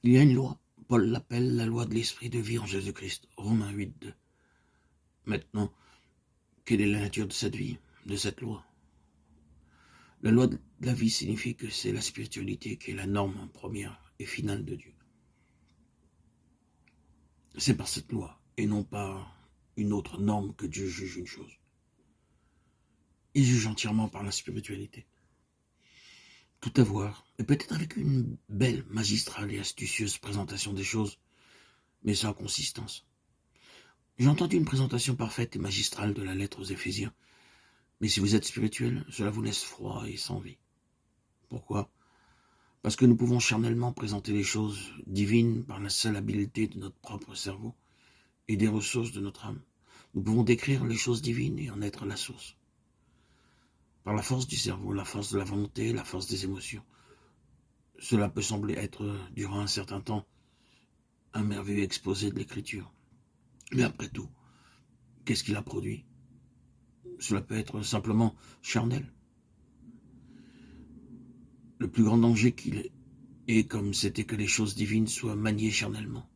Il y a une loi, Paul l'appelle la loi de l'esprit de vie en Jésus-Christ, Romains 8:2. Maintenant, quelle est la nature de cette vie, de cette loi? La loi de la vie signifie que c'est la spiritualité qui est la norme première et finale de Dieu. C'est par cette loi, et non par une autre norme, que Dieu juge une chose. Il juge entièrement par la spiritualité. Tout à voir, et peut-être avec une belle, magistrale et astucieuse présentation des choses, mais sans consistance. J'ai entendu une présentation parfaite et magistrale de la lettre aux Éphésiens, mais si vous êtes spirituel, cela vous laisse froid et sans vie. Pourquoi? Parce que nous pouvons charnellement présenter les choses divines par la seule habileté de notre propre cerveau et des ressources de notre âme. Nous pouvons décrire les choses divines et en être la source. Par la force du cerveau, la force de la volonté, la force des émotions. Cela peut sembler être, durant un certain temps, un merveilleux exposé de l'écriture. Mais après tout, qu'est-ce qu'il a produit? Cela peut être simplement charnel. Le plus grand danger qu'il est, comme c'était que les choses divines soient maniées charnellement.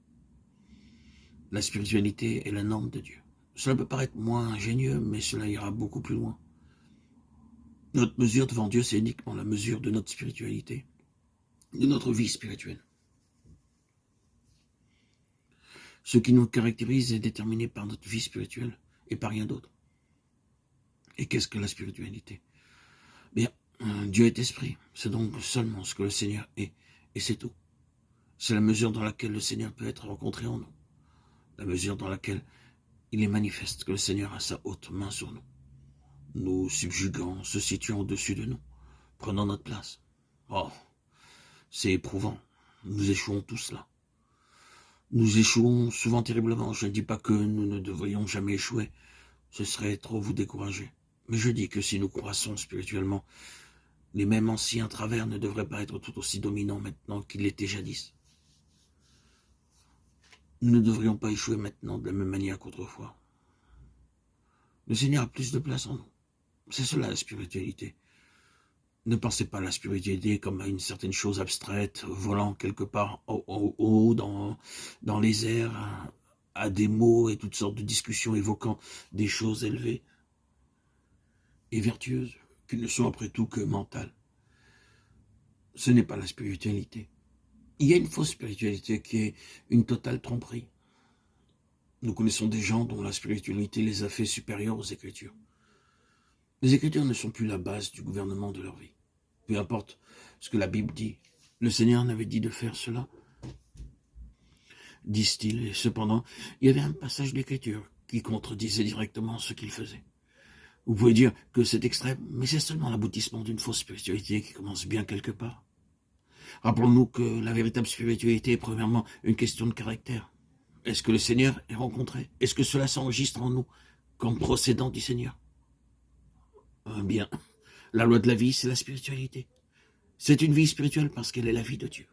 La spiritualité est la norme de Dieu. Cela peut paraître moins ingénieux, mais cela ira beaucoup plus loin. Notre mesure devant Dieu, c'est uniquement la mesure de notre spiritualité, de notre vie spirituelle. Ce qui nous caractérise est déterminé par notre vie spirituelle et par rien d'autre. Et qu'est-ce que la spiritualité? Bien, Dieu est esprit, c'est donc seulement ce que le Seigneur est, et c'est tout. C'est la mesure dans laquelle le Seigneur peut être rencontré en nous, la mesure dans laquelle il est manifeste que le Seigneur a sa haute main sur nous, nous subjuguant, se situant au-dessus de nous, prenant notre place. Oh, c'est éprouvant, nous échouons tous là. Nous échouons souvent terriblement, je ne dis pas que nous ne devrions jamais échouer, ce serait trop vous décourager. Mais je dis que si nous croissons spirituellement, les mêmes anciens travers ne devraient pas être tout aussi dominants maintenant qu'ils l'étaient jadis. Nous ne devrions pas échouer maintenant de la même manière qu'autrefois. Le Seigneur a plus de place en nous. C'est cela la spiritualité. Ne pensez pas à la spiritualité comme à une certaine chose abstraite, volant quelque part haut dans les airs, à des mots et toutes sortes de discussions évoquant des choses élevées et vertueuses, qui ne sont après tout que mentales. Ce n'est pas la spiritualité. Il y a une fausse spiritualité qui est une totale tromperie. Nous connaissons des gens dont la spiritualité les a fait supérieurs aux Écritures. Les Écritures ne sont plus la base du gouvernement de leur vie. Peu importe ce que la Bible dit, le Seigneur n'avait dit de faire cela, disent-ils, et cependant, il y avait un passage d'Écriture qui contredisait directement ce qu'il faisait. Vous pouvez dire que c'est extrême, mais c'est seulement l'aboutissement d'une fausse spiritualité qui commence bien quelque part. Rappelons-nous que la véritable spiritualité est premièrement une question de caractère. Est-ce que le Seigneur est rencontré? Est-ce que cela s'enregistre en nous comme procédant du Seigneur? Bien, la loi de la vie, c'est la spiritualité. C'est une vie spirituelle parce qu'elle est la vie de Dieu.